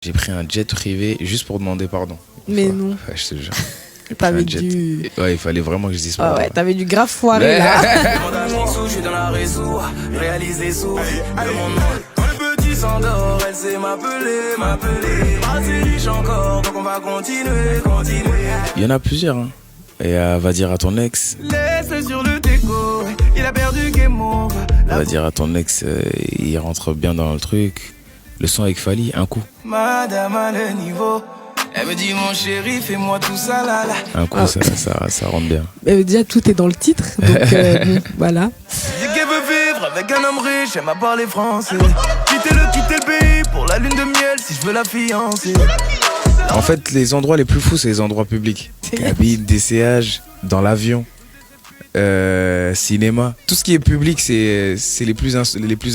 J'ai pris un jet privé juste pour demander pardon. Mais non. Ouais, je te jure. T'avais du... Ouais, il fallait vraiment que je dise Ah pas. ouais, t'avais du grave foiré là. Je suis dans la réseau, réalisé sous le monde. Quand le petit s'endort, elle sait m'appeler. Assez riche encore, donc on va continuer. Il y en a plusieurs, hein. Et va dire à ton ex. Laisse sur le déco, il a perdu game over. Va dire à ton ex, il rentre bien dans le truc. Le son avec Fally, un coup. Madame a le niveau. Elle me dit mon chéri, fais-moi tout ça là. Un coup, ça rentre bien. Mais déjà, tout est dans le titre. Donc, bon, voilà. Dis qu'elle veut vivre avec un homme riche, elle m'a parlé français. Quitter le pays pour la lune de miel si je veux la fiancer. En fait, les endroits les plus fous, c'est les endroits publics. Cabine, DCH, dans l'avion, cinéma. Tout ce qui est public, c'est les plus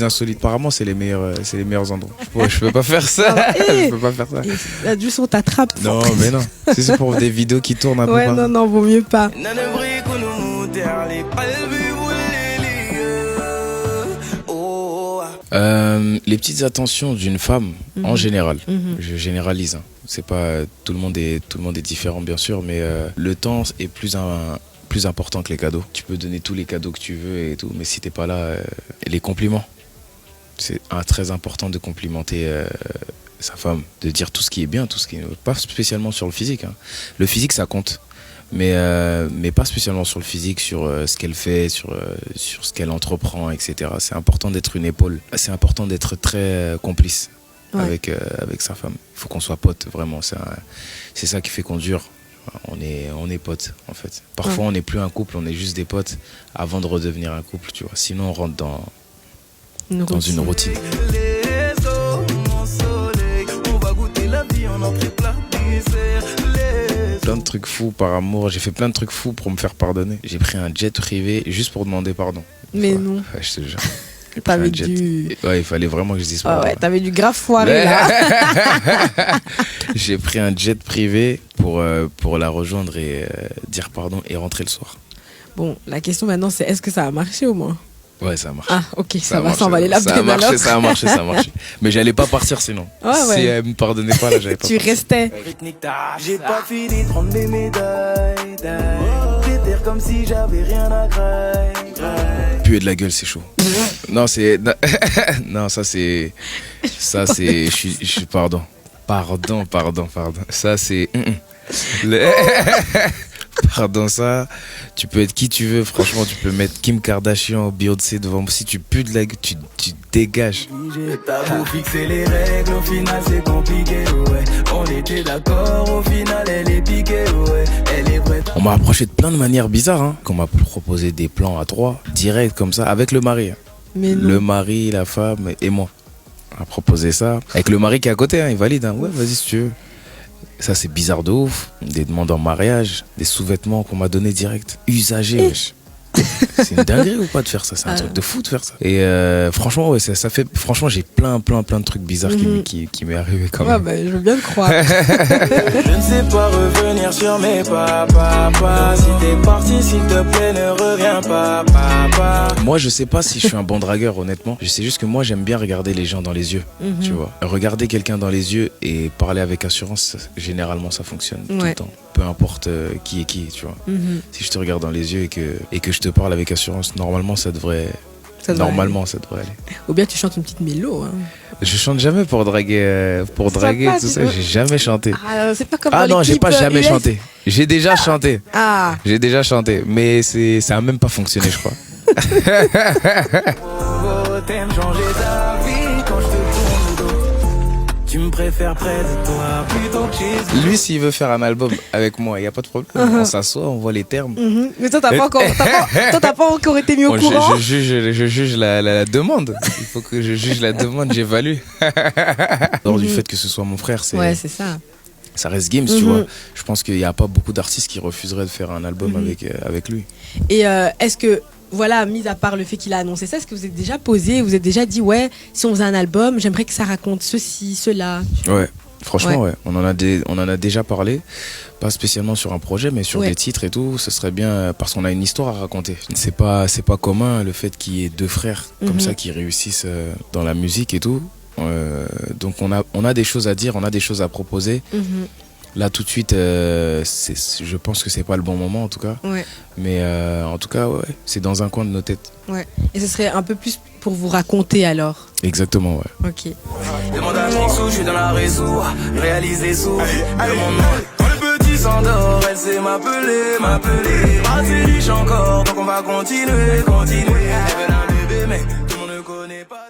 insolites. Apparemment, c'est les meilleurs endroits. Je peux pas faire ça. Je peux pas faire ça. Là, du son, t'attrapes. Non, mais non. C'est pour des vidéos qui tournent un peu. Ouais, non, vaut mieux pas. Les petites attentions d'une femme, en général, je généralise, hein. C'est pas tout le monde est différent bien sûr, mais le temps est plus important que les cadeaux. Tu peux donner tous les cadeaux que tu veux et tout, mais si t'es pas là, les compliments, c'est très important de complimenter sa femme, de dire tout ce qui est bien, tout ce qui est pas spécialement sur le physique, hein. Le physique ça compte. Mais pas spécialement sur le physique, sur ce qu'elle fait, sur ce qu'elle entreprend, etc. C'est important d'être une épaule. C'est important d'être très complice avec sa femme. Il faut qu'on soit potes, vraiment. C'est ça qui fait qu'on dure. On est potes, en fait. Parfois, on n'est plus un couple, on est juste des potes avant de redevenir un couple, tu vois. Sinon, on rentre dans une routine. Plein de trucs fous par amour, j'ai fait plein de trucs fous pour me faire pardonner. J'ai pris un jet privé juste pour demander pardon. Mais non. Ouais, je te jure. T'avais du... Ouais, il fallait vraiment que je dise pas. Ah ouais, t'avais du grave foiré là. J'ai pris un jet privé pour la rejoindre et dire pardon et rentrer le soir. Bon, la question maintenant c'est est-ce que ça a marché au moins? Ouais, ça a marché. Ah, ok, ça va s'en valer la peine alors. Ça a marché. Mais j'allais pas partir sinon. Ouais. Si elle me pardonnait pas, là, j'allais pas Tu restais. J'ai pas fini de prendre mes médailles. J'étais comme si j'avais rien à grailler. Puer de la gueule, c'est chaud. Non, c'est... Non, ça c'est... Pardon. Ça c'est... Pardon, ça, tu peux être qui tu veux, franchement, tu peux mettre Kim Kardashian, Beyoncé devant moi. Si tu pues de la gueule, tu dégages. T'as beau fixer les règles, au final c'est compliqué, ouais. On était d'accord, au final elle est piquée, ouais. Elle est prête. On m'a approché de plein de manières bizarres, hein. Qu'on m'a proposé des plans à 3, direct comme ça, avec le mari. Mais non. Le mari, la femme et moi. On m'a proposé ça. Avec le mari qui est à côté, hein, il valide, hein. Ouais, vas-y si tu veux. Ça c'est bizarre de ouf. Des demandes en mariage, des sous-vêtements qu'on m'a donné direct. Usagés, wesh. C'est une dinguerie ou pas de faire ça? C'est un truc de fou de faire ça. Et franchement, ouais, ça fait. Franchement, j'ai plein de trucs bizarres qui m'est arrivé quand même. Ouais, bah, je veux bien le croire. Je ne sais pas revenir sur mes pas, papa. Si t'es parti, s'il te plaît, ne reviens pas, papa. Moi, je sais pas si je suis un bon dragueur, honnêtement. Je sais juste que moi, j'aime bien regarder les gens dans les yeux. Tu vois, regarder quelqu'un dans les yeux et parler avec assurance, généralement, ça fonctionne tout le temps. Peu importe qui est qui, tu vois. Si je te regarde dans les yeux et que je te parle avec assurance, normalement ça devrait aller. Ou bien tu chantes une petite mélo. Hein. Je chante jamais pour draguer tout ça. J'ai jamais chanté. Ah, c'est pas comme Ah dans non, les j'ai clips pas jamais US. chanté. J'ai déjà chanté. Ah. J'ai déjà chanté, mais ça a même pas fonctionné, je crois. T'aimes changer ta vie quand je te tourne le dos. Tu me préfères près de toi plutôt que chez toi. Lui, s'il veut faire un album avec moi, il y a pas de problème. On s'assoit, on voit les termes. Mais toi, t'as pas encore été mis au courant. Je juge la demande. Il faut que je juge la demande, j'évalue. Hors du fait que ce soit mon frère, Ouais, c'est ça. Ça reste Gims, tu vois. Je pense qu'il n'y a pas beaucoup d'artistes qui refuseraient de faire un album avec lui. Et est-ce que, voilà, mis à part le fait qu'il a annoncé ça, est-ce que vous êtes déjà posé, vous êtes déjà dit, ouais, si on faisait un album, j'aimerais que ça raconte ceci, cela? Ouais. Franchement, ouais. On en a déjà parlé, pas spécialement sur un projet, mais sur des titres et tout. Ce serait bien parce qu'on a une histoire à raconter. C'est pas commun le fait qu'il y ait deux frères comme ça qui réussissent dans la musique et tout. Donc on a des choses à dire, on a des choses à proposer. Là tout de suite, je pense que c'est pas le bon moment en tout cas. Ouais. Mais en tout cas, ouais, c'est dans un coin de nos têtes. Ouais. Et ce serait un peu plus pour vous raconter alors. Exactement, ouais. Ok. Demande à Trixou, je suis dans la réseau, réalise des sous. Le monde quand le petit s'endort, elle sait m'appeler. Vas-y, riche encore, donc on va continuer. Elle veut un bébé, mais tout le monde ne connaît pas.